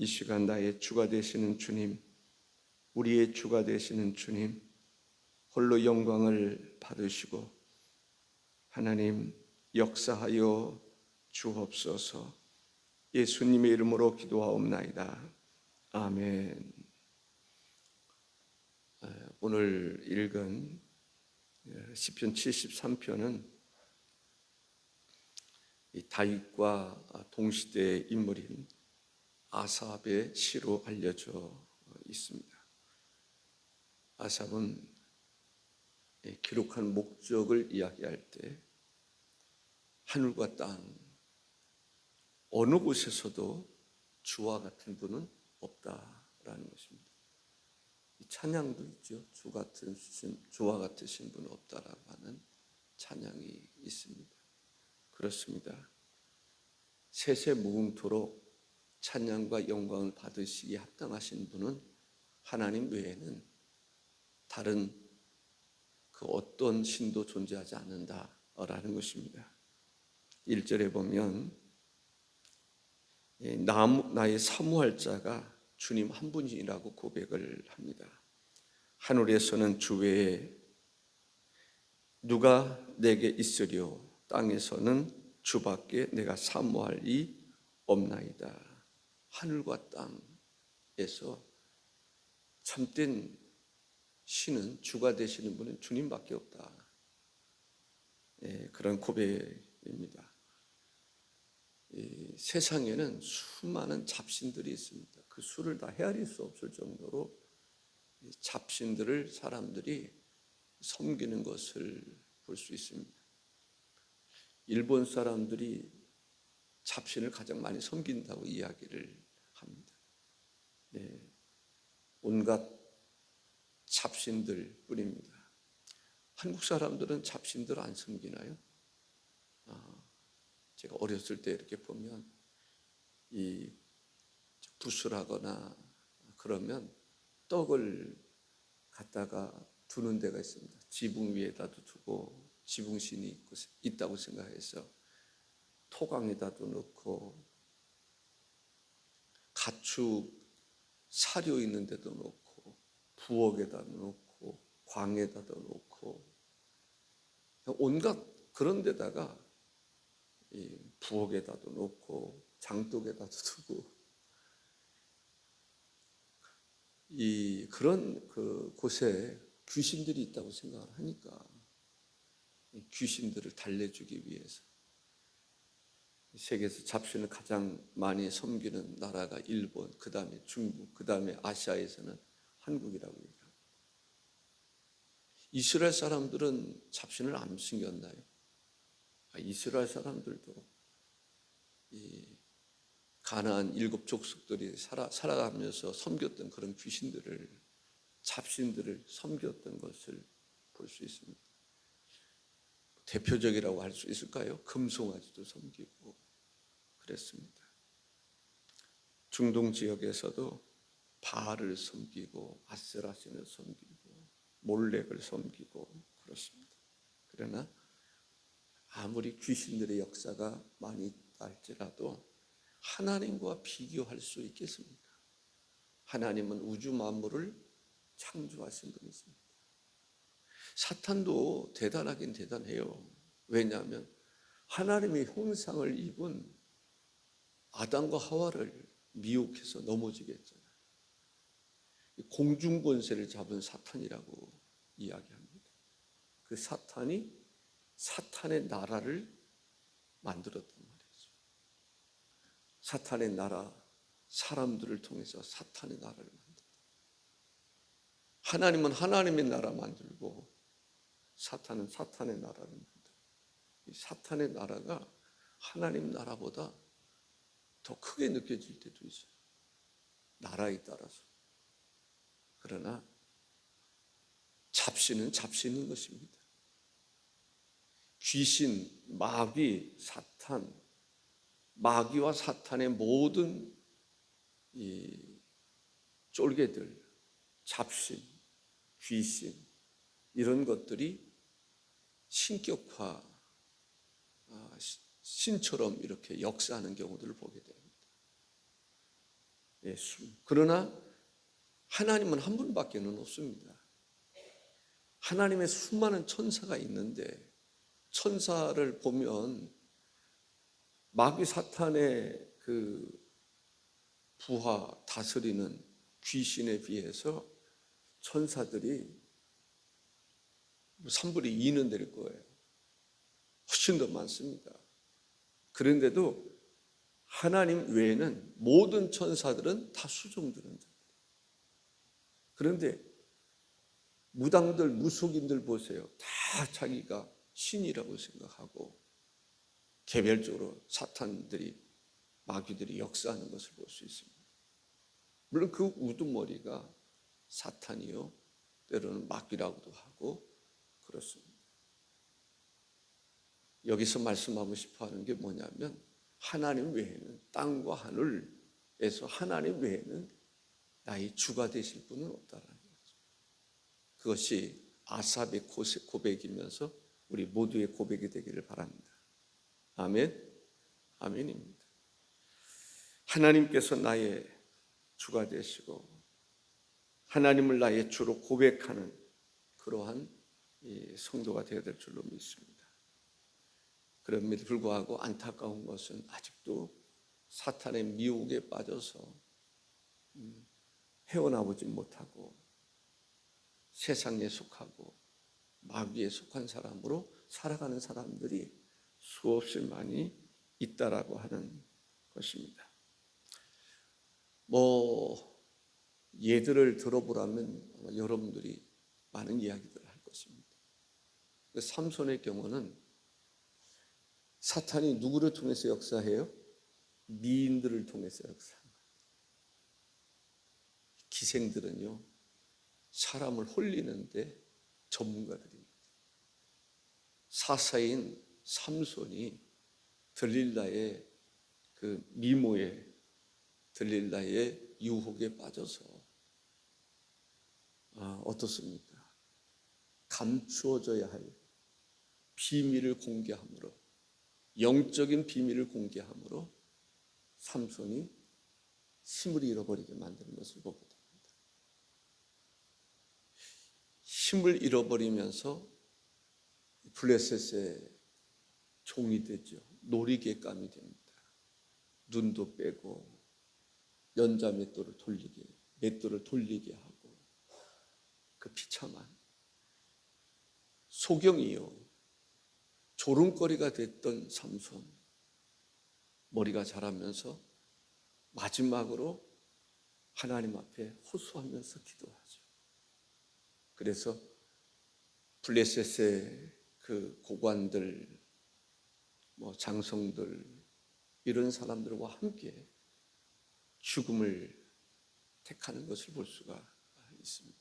이 시간 나의 주가 되시는 주님, 우리의 주가 되시는 주님, 홀로 영광을 받으시고 하나님 역사하여 주옵소서. 예수님의 이름으로 기도하옵나이다. 아멘. 오늘 읽은 시편 73편은 다윗과 동시대의 인물인 아삽의 시로 알려져 있습니다. 아삽은 기록한 목적을 이야기할 때 하늘과 땅 어느 곳에서도 주와 같은 분은 없다라는 것입니다. 찬양도 있죠. 주와 같으신 분은 없다라고 하는 찬양이 있습니다. 그렇습니다. 세세 무궁토록 찬양과 영광을 받으시기에 합당하신 분은 하나님 외에는 다른 그 어떤 신도 존재하지 않는다라는 것입니다. 1절에 보면 나의 사모할 자가 주님 한 분이라고 고백을 합니다. 하늘에서는 주 외에 누가 내게 있으리요, 땅에서는 주밖에 내가 사모할 이 없나이다. 하늘과 땅에서 참된 신은, 주가 되시는 분은 주님밖에 없다. 그런 고백입니다. 세상에는 수많은 잡신들이 있습니다. 그 수를 다 헤아릴 수 없을 정도로 잡신들을 사람들이 섬기는 것을 볼 수 있습니다. 일본 사람들이 잡신을 가장 많이 섬긴다고 이야기를 합니다. 온갖 잡신들 뿐입니다. 한국 사람들은 잡신들 안 섬기나요? 제가 어렸을 때 이렇게 보면 이 부술하거나 그러면 떡을 갖다가 두는 데가 있습니다. 지붕 위에다도 두고 지붕신이 있다고 생각해서 토강에다도 넣고 가축 사료 있는 데도 넣고 부엌에다 넣고 광에다도 넣고 온갖 그런 데다가 부엌에다도 넣고 장독에다도 두고 그런 그 곳에 귀신들이 있다고 생각을 하니까 귀신들을 달래주기 위해서 세계에서 잡신을 가장 많이 섬기는 나라가 일본, 그 다음에 중국, 그 다음에 아시아에서는 한국이라고 얘기합니다. 이스라엘 사람들은 잡신을 안 섬겼나요? 이스라엘 사람들도 이 가나안 7 족속들이 살아가면서 섬겼던 그런 귀신들을, 잡신들을 섬겼던 것을 볼 수 있습니다. 대표적이라고 할 수 있을까요? 금송아지도 섬기고 그랬습니다. 중동 지역에서도 바알을 섬기고 아세라신을 섬기고 몰렉을 섬기고 그렇습니다. 그러나 아무리 귀신들의 역사가 많이 있다 할지라도 하나님과 비교할 수 있겠습니까? 하나님은 우주 만물을 창조하신 분이십니다. 사탄도 대단하긴 대단해요. 왜냐하면 하나님의 형상을 입은 아담과 하와를 미혹해서 넘어지게 했잖아요. 공중 권세를 잡은 사탄이라고 이야기합니다. 그 사탄이 사탄의 나라를 만들었단 말이죠. 사탄의 나라, 사람들을 통해서 사탄의 나라를 만든다. 하나님은 하나님의 나라 만들고 사탄은 사탄의 나라를 만들고, 이 사탄의 나라가 하나님 나라보다 더 크게 느껴질 때도 있어요. 나라에 따라서. 그러나 잡신은 잡신인 것입니다. 귀신, 마귀, 사탄, 마귀와 사탄의 모든 이 쫄개들, 잡신, 귀신, 이런 것들이 신격화, 신처럼 이렇게 역사하는 경우들을 보게 됩니다. 그러나 하나님은 한 분밖에는 없습니다. 하나님의 수많은 천사가 있는데 천사를 보면 마귀 사탄의 그 부하 다스리는 귀신에 비해서 천사들이 3분의 2는 될 거예요. 훨씬 더 많습니다. 그런데도 하나님 외에는 모든 천사들은 다 수종드는 자들. 그런데 무당들, 무속인들 보세요. 다 자기가 신이라고 생각하고 개별적으로 사탄들이, 마귀들이 역사하는 것을 볼 수 있습니다. 물론 그 우두머리가 사탄이요, 때로는 마귀라고도 하고 그렇습니다. 여기서 말씀하고 싶어 하는 게 뭐냐면 하나님 외에는, 땅과 하늘에서 하나님 외에는 나의 주가 되실 분은 없다라는 거죠. 그것이 아삽의 고백이면서 우리 모두의 고백이 되기를 바랍니다. 아멘. 아멘입니다. 하나님께서 나의 주가 되시고 하나님을 나의 주로 고백하는 그러한 성도가 되어야 될 줄로 믿습니다. 그럼에도 불구하고 안타까운 것은 아직도 사탄의 미혹에 빠져서 헤어나오지 못하고 세상에 속하고 마귀에 속한 사람으로 살아가는 사람들이 수없이 많이 있다라고 하는 것입니다. 예들을 들어보라면 아마 여러분들이 많은 이야기들을 할 것입니다. 삼손의 경우는 사탄이 누구를 통해서 역사해요? 미인들을 통해서 역사합니다. 기생들은요, 사람을 홀리는데 전문가들입니다. 사사인 삼손이 들릴라의 그 미모에, 들릴라의 유혹에 빠져서 어떻습니까? 감추어져야 할 비밀을 공개함으로, 영적인 비밀을 공개함으로 삼손이 힘을 잃어버리게 만드는 것을 보게 됩니다. 힘을 잃어버리면서 블레셋의 종이 되죠. 놀이개감이 됩니다. 눈도 빼고 연자 맷돌을 돌리게 하고 그 비참한 소경이요, 조롱거리가 됐던 삼손, 머리가 자라면서 마지막으로 하나님 앞에 호소하면서 기도하죠. 그래서 블레셋의 그 고관들, 장성들, 이런 사람들과 함께 죽음을 택하는 것을 볼 수가 있습니다.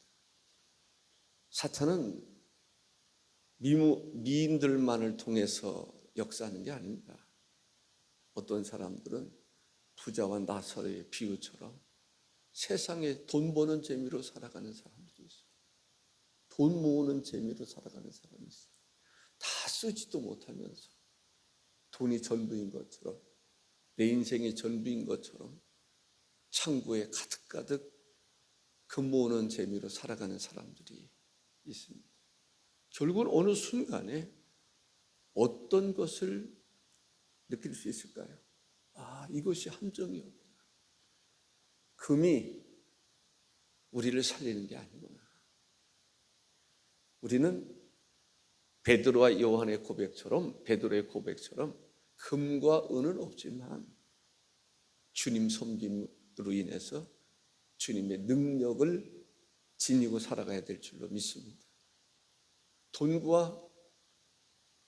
사탄은 미인들만을 통해서 역사하는 게 아닙니다. 어떤 사람들은 부자와 나사로의 비유처럼 세상에 돈 버는 재미로 살아가는 사람들이 있어요. 돈 모으는 재미로 살아가는 사람이 있어요. 다 쓰지도 못하면서 돈이 전부인 것처럼, 내 인생이 전부인 것처럼 창고에 가득가득 금 모으는 재미로 살아가는 사람들이 있습니다. 결국은 어느 순간에 어떤 것을 느낄 수 있을까요? 이것이 함정이었구나. 금이 우리를 살리는 게 아니구나. 우리는 베드로와 요한의 고백처럼, 베드로의 고백처럼 금과 은은 없지만 주님 섬김으로 인해서 주님의 능력을 지니고 살아가야 될 줄로 믿습니다. 돈과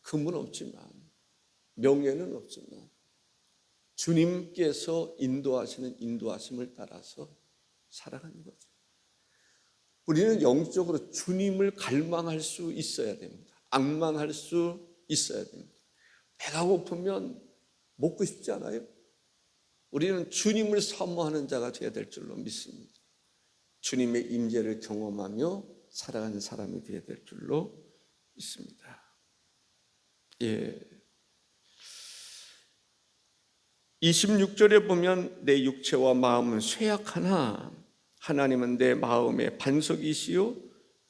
금은 없지만, 명예는 없지만 주님께서 인도하시는 인도하심을 따라서 살아가는 거죠. 우리는 영적으로 주님을 갈망할 수 있어야 됩니다. 앙망할 수 있어야 됩니다. 배가 고프면 먹고 싶지 않아요? 우리는 주님을 사모하는 자가 되어야 될 줄로 믿습니다. 주님의 임재를 경험하며 살아가는 사람이 되어야 될 줄로 믿습니다. 26절에 보면 내 육체와 마음은 쇠약하나 하나님은 내 마음의 반석이시요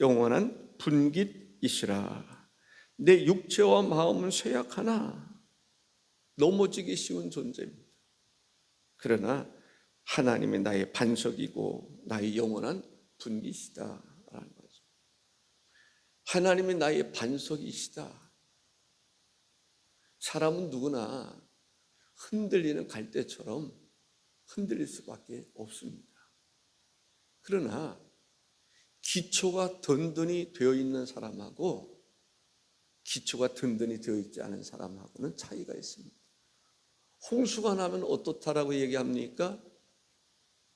영원한 분깃이시라. 내 육체와 마음은 쇠약하나 넘어지기 쉬운 존재입니다. 그러나 하나님이 나의 반석이고 나의 영원한 분깃이다라는 거죠. 하나님이 나의 반석이시다. 사람은 누구나 흔들리는 갈대처럼 흔들릴 수밖에 없습니다. 그러나 기초가 든든히 되어 있는 사람하고 기초가 든든히 되어 있지 않은 사람하고는 차이가 있습니다. 홍수가 나면 어떻다라고 얘기합니까?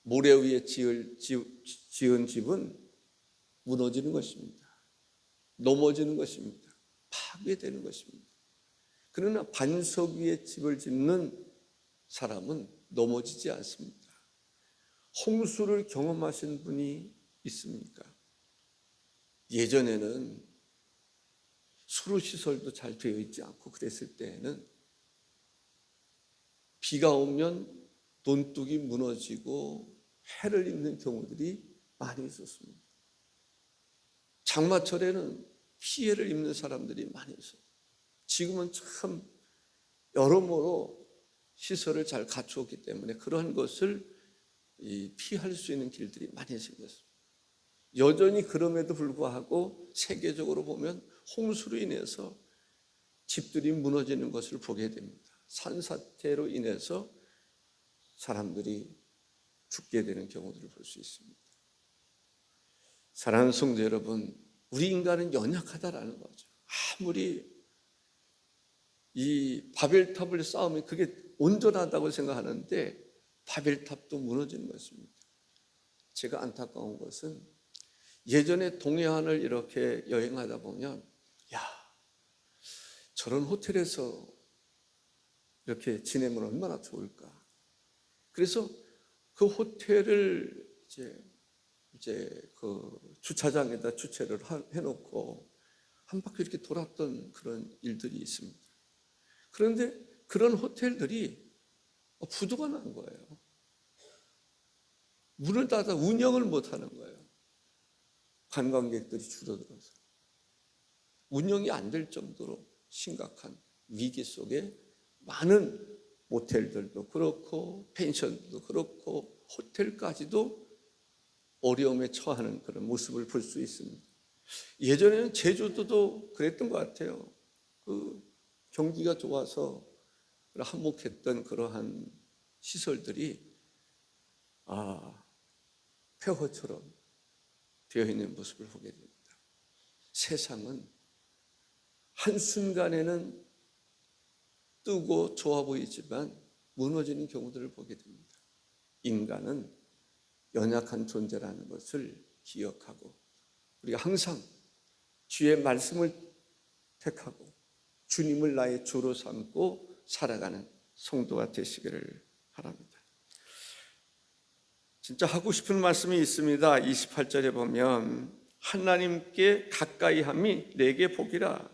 모래 위에 지은 집은 무너지는 것입니다. 넘어지는 것입니다. 파괴되는 것입니다. 그러나 반석 위에 집을 짓는 사람은 넘어지지 않습니다. 홍수를 경험하신 분이 있습니까? 예전에는 수로시설도 잘 되어 있지 않고 그랬을 때에는 비가 오면 논둑이 무너지고 해를 입는 경우들이 많이 있었습니다. 장마철에는 피해를 입는 사람들이 많이 있어요. 지금은 참 여러모로 시설을 잘 갖추었기 때문에 그러한 것을 피할 수 있는 길들이 많이 생겼습니다. 여전히 그럼에도 불구하고 세계적으로 보면 홍수로 인해서 집들이 무너지는 것을 보게 됩니다. 산사태로 인해서 사람들이 죽게 되는 경우들을 볼 수 있습니다. 사랑하는 성도 여러분, 우리 인간은 연약하다라는 거죠. 아무리 이 바벨탑을 쌓으면 그게 온전하다고 생각하는데 바벨탑도 무너지는 것입니다. 제가 안타까운 것은 예전에 동해안을 이렇게 여행하다 보면 저런 호텔에서 이렇게 지내면 얼마나 좋을까. 그래서 그 호텔을 이제 그 주차장에다 주차를 해놓고 한 바퀴 이렇게 돌았던 그런 일들이 있습니다. 그런데 그런 호텔들이 부도가 난 거예요. 문을 닫아 운영을 못 하는 거예요. 관광객들이 줄어들어서 운영이 안 될 정도로 심각한 위기 속에 많은 모텔들도 그렇고 펜션도 그렇고 호텔까지도 어려움에 처하는 그런 모습을 볼 수 있습니다. 예전에는 제주도도 그랬던 것 같아요. 그 경기가 좋아서 한몫했던 그러한 시설들이 폐허처럼 되어 있는 모습을 보게 됩니다. 세상은 한순간에는 뜨고 좋아 보이지만 무너지는 경우들을 보게 됩니다. 인간은 연약한 존재라는 것을 기억하고 우리가 항상 주의 말씀을 택하고 주님을 나의 주로 삼고 살아가는 성도가 되시기를 바랍니다. 진짜 하고 싶은 말씀이 있습니다. 28절에 보면 하나님께 가까이함이 내게 복이라.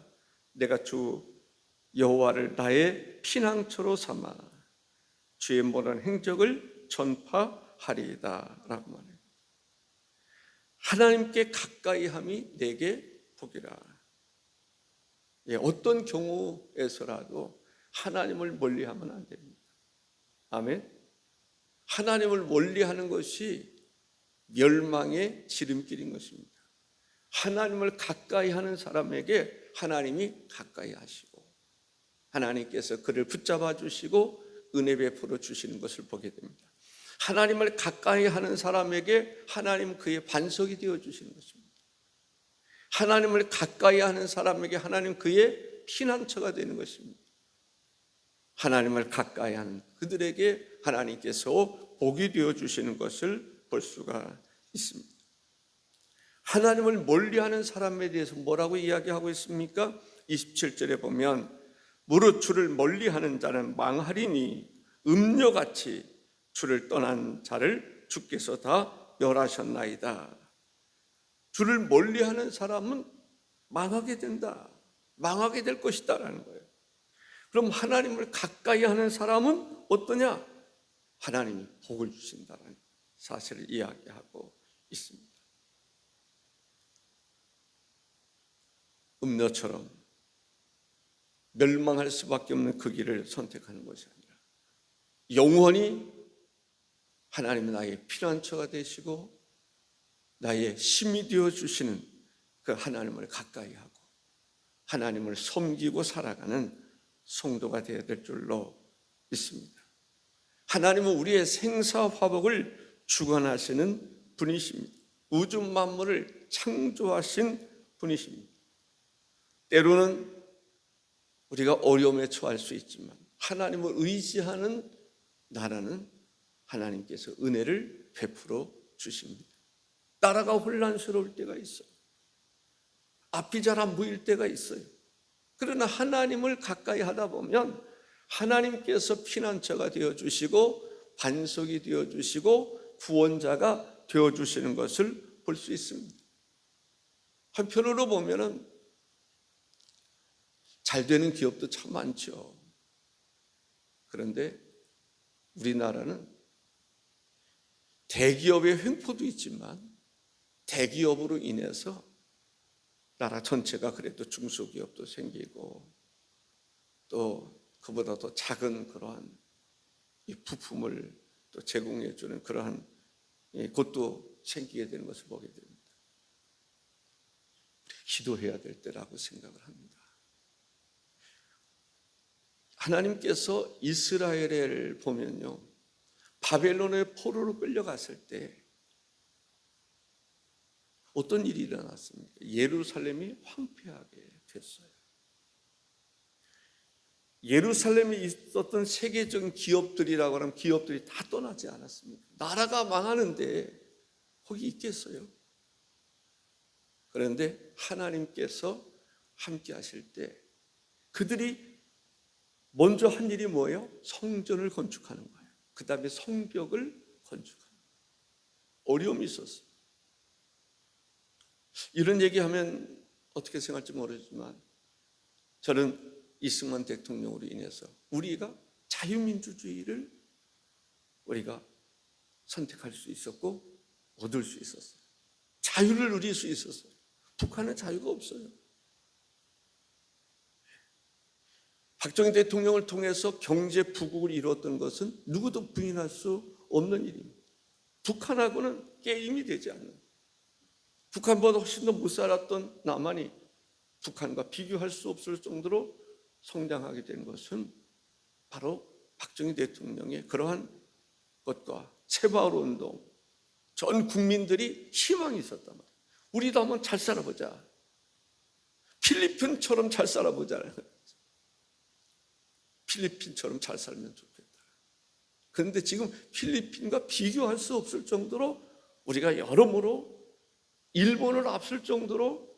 내가 주 여호와를 나의 피난처로 삼아 주의 모든 행적을 전파하리이다 라고 말해요. 하나님께 가까이함이 내게 복이라. 어떤 경우에서라도 하나님을 멀리하면 안 됩니다. 아멘. 하나님을 멀리하는 것이 멸망의 지름길인 것입니다. 하나님을 가까이 하는 사람에게 하나님이 가까이 하시고 하나님께서 그를 붙잡아 주시고 은혜 베풀어 주시는 것을 보게 됩니다. 하나님을 가까이 하는 사람에게 하나님 그의 반석이 되어 주시는 것입니다. 하나님을 가까이 하는 사람에게 하나님 그의 피난처가 되는 것입니다. 하나님을 가까이 하는 그들에게 하나님께서 복이 되어 주시는 것을 볼 수가 있습니다. 하나님을 멀리하는 사람에 대해서 뭐라고 이야기하고 있습니까? 27절에 보면 무릇 주를 멀리하는 자는 망하리니 음녀같이 주를 떠난 자를 주께서 다 멸하셨나이다. 주를 멀리하는 사람은 망하게 된다. 망하게 될 것이다 라는 거예요. 그럼 하나님을 가까이 하는 사람은 어떠냐? 하나님이 복을 주신다는 사실을 이야기하고 있습니다. 음녀처럼 멸망할 수밖에 없는 그 길을 선택하는 것이 아니라 영원히 하나님은 나의 피난처가 되시고 나의 힘이 되어주시는 그 하나님을 가까이 하고 하나님을 섬기고 살아가는 성도가 되어야 될 줄로 믿습니다. 하나님은 우리의 생사화복을 주관하시는 분이십니다. 우주 만물을 창조하신 분이십니다. 때로는 우리가 어려움에 처할 수 있지만 하나님을 의지하는 나라는 하나님께서 은혜를 베풀어 주십니다. 나라가 혼란스러울 때가 있어요. 앞이 잘 안 보일 때가 있어요. 그러나 하나님을 가까이 하다 보면 하나님께서 피난처가 되어주시고 반석이 되어주시고 구원자가 되어주시는 것을 볼 수 있습니다. 한편으로 보면은 잘 되는 기업도 참 많죠. 그런데 우리나라는 대기업의 횡포도 있지만 대기업으로 인해서 나라 전체가 그래도 중소기업도 생기고 또 그보다 더 작은 그러한 이 부품을 또 제공해 주는 그러한 곳도 생기게 되는 것을 보게 됩니다. 우리 기도해야 될 때라고 생각을 합니다. 하나님께서 이스라엘을 보면요, 바벨론의 포로로 끌려갔을 때 어떤 일이 일어났습니까? 예루살렘이 황폐하게 됐어요. 예루살렘에 있었던 세계적인 기업들이라고 하면 기업들이 다 떠나지 않았습니까? 나라가 망하는데 거기 있겠어요? 그런데 하나님께서 함께 하실 때 그들이 먼저 한 일이 뭐예요? 성전을 건축하는 거예요. 그 다음에 성벽을 건축하는 거예요. 어려움이 있었어요. 이런 얘기하면 어떻게 생각할지 모르지만 저는 이승만 대통령으로 인해서 우리가 자유민주주의를 우리가 선택할 수 있었고 얻을 수 있었어요. 자유를 누릴 수 있었어요. 북한은 자유가 없어요. 박정희 대통령을 통해서 경제 부국을 이루었던 것은 누구도 부인할 수 없는 일입니다. 북한하고는 게임이 되지 않는, 북한보다 훨씬 더 못 살았던 남한이 북한과 비교할 수 없을 정도로 성장하게 된 것은 바로 박정희 대통령의 그러한 것과 체벌운동, 전 국민들이 희망이 있었단 말이에요. 우리도 한번 잘 살아보자. 필리핀처럼 잘 살아보자. 필리핀처럼 잘 살면 좋겠다. 그런데 지금 필리핀과 비교할 수 없을 정도로 우리가 여러모로 일본을 앞설 정도로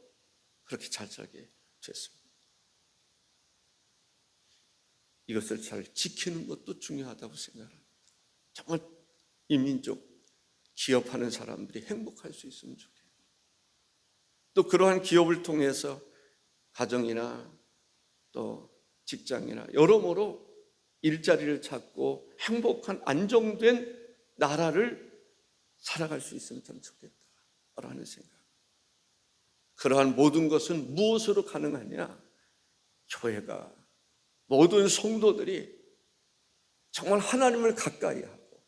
그렇게 잘 살게 됐습니다. 이것을 잘 지키는 것도 중요하다고 생각합니다. 정말 이 민족 기업하는 사람들이 행복할 수 있으면 좋겠어요. 또 그러한 기업을 통해서 가정이나 또 직장이나 여러모로 일자리를 찾고 행복한 안정된 나라를 살아갈 수 있으면 참 좋겠다라는 생각. 그러한 모든 것은 무엇으로 가능하냐? 교회가, 모든 성도들이 정말 하나님을 가까이 하고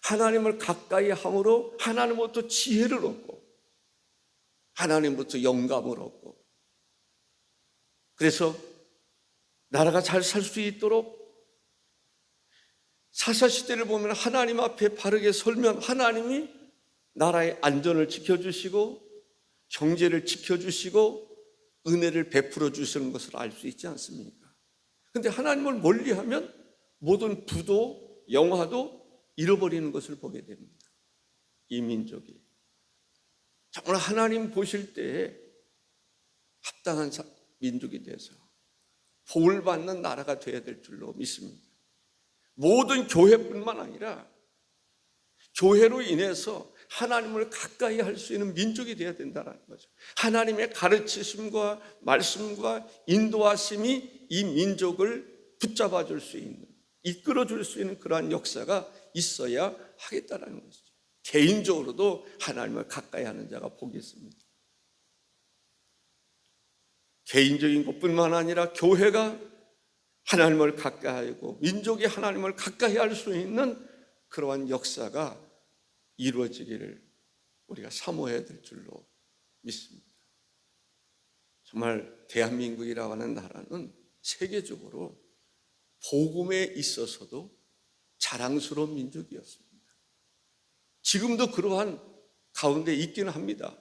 하나님을 가까이 함으로 하나님부터 지혜를 얻고 하나님부터 영감을 얻고, 그래서 나라가 잘 살 수 있도록 사사시대를 보면 하나님 앞에 바르게 설면 하나님이 나라의 안전을 지켜주시고 경제를 지켜주시고 은혜를 베풀어 주시는 것을 알 수 있지 않습니까? 그런데 하나님을 멀리하면 모든 부도 영화도 잃어버리는 것을 보게 됩니다. 이 민족이 정말 하나님 보실 때에 합당한 민족이 돼서 복을 받는 나라가 되어야 될 줄로 믿습니다. 모든 교회뿐만 아니라 교회로 인해서 하나님을 가까이 할 수 있는 민족이 되어야 된다는 거죠. 하나님의 가르치심과 말씀과 인도하심이 이 민족을 붙잡아 줄 수 있는, 이끌어 줄 수 있는 그러한 역사가 있어야 하겠다라는 것이죠. 개인적으로도 하나님을 가까이 하는 자가 복이 있습니다. 개인적인 것뿐만 아니라 교회가 하나님을 가까이 하고 민족이 하나님을 가까이 할 수 있는 그러한 역사가 이루어지기를 우리가 사모해야 될 줄로 믿습니다. 정말 대한민국이라고 하는 나라는 세계적으로 복음에 있어서도 자랑스러운 민족이었습니다. 지금도 그러한 가운데 있기는 합니다.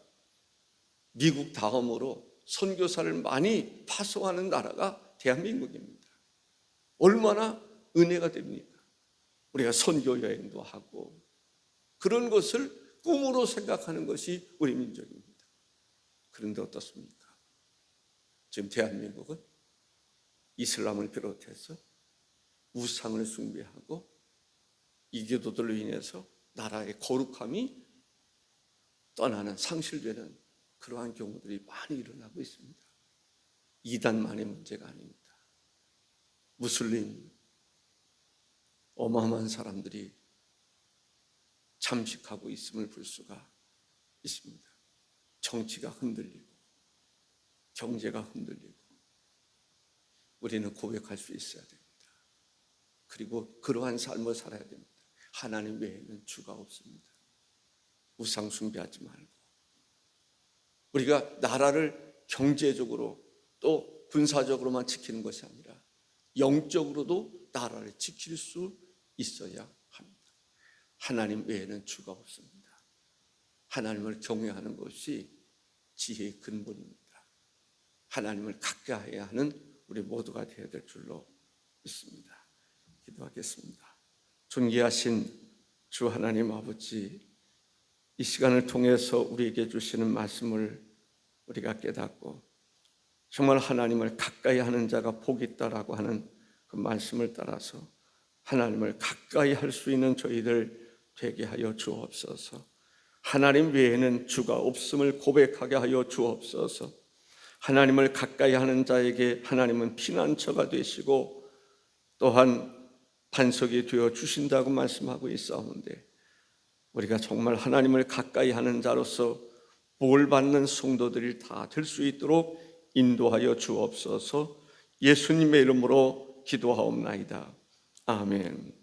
미국 다음으로 선교사를 많이 파송하는 나라가 대한민국입니다. 얼마나 은혜가 됩니까? 우리가 선교 여행도 하고 그런 것을 꿈으로 생각하는 것이 우리 민족입니다. 그런데 어떻습니까? 지금 대한민국은 이슬람을 비롯해서 우상을 숭배하고 이교도들로 인해서 나라의 거룩함이 떠나는, 상실되는 그러한 경우들이 많이 일어나고 있습니다. 이단만의 문제가 아닙니다. 무슬림 어마어마한 사람들이 잠식하고 있음을 볼 수가 있습니다. 정치가 흔들리고 경제가 흔들리고 우리는 고백할 수 있어야 됩니다. 그리고 그러한 삶을 살아야 됩니다. 하나님 외에는 주가 없습니다. 우상 숭배하지 말고 우리가 나라를 경제적으로 또 군사적으로만 지키는 것이 아니라 영적으로도 나라를 지킬 수 있어야 합니다. 하나님 외에는 주가 없습니다. 하나님을 경외하는 것이 지혜의 근본입니다. 하나님을 가까이 하는 우리 모두가 되어야 될 줄로 믿습니다. 기도하겠습니다. 존귀하신 주 하나님 아버지, 이 시간을 통해서 우리에게 주시는 말씀을 우리가 깨닫고 정말 하나님을 가까이 하는 자가 복이 있다라고 하는 그 말씀을 따라서 하나님을 가까이 할 수 있는 저희들 되게 하여 주옵소서. 하나님 외에는 주가 없음을 고백하게 하여 주옵소서. 하나님을 가까이 하는 자에게 하나님은 피난처가 되시고 또한 반석이 되어 주신다고 말씀하고 있사오는데 우리가 정말 하나님을 가까이 하는 자로서 복을 받는 성도들이 다 될 수 있도록 인도하여 주옵소서. 예수님의 이름으로 기도하옵나이다. 아멘.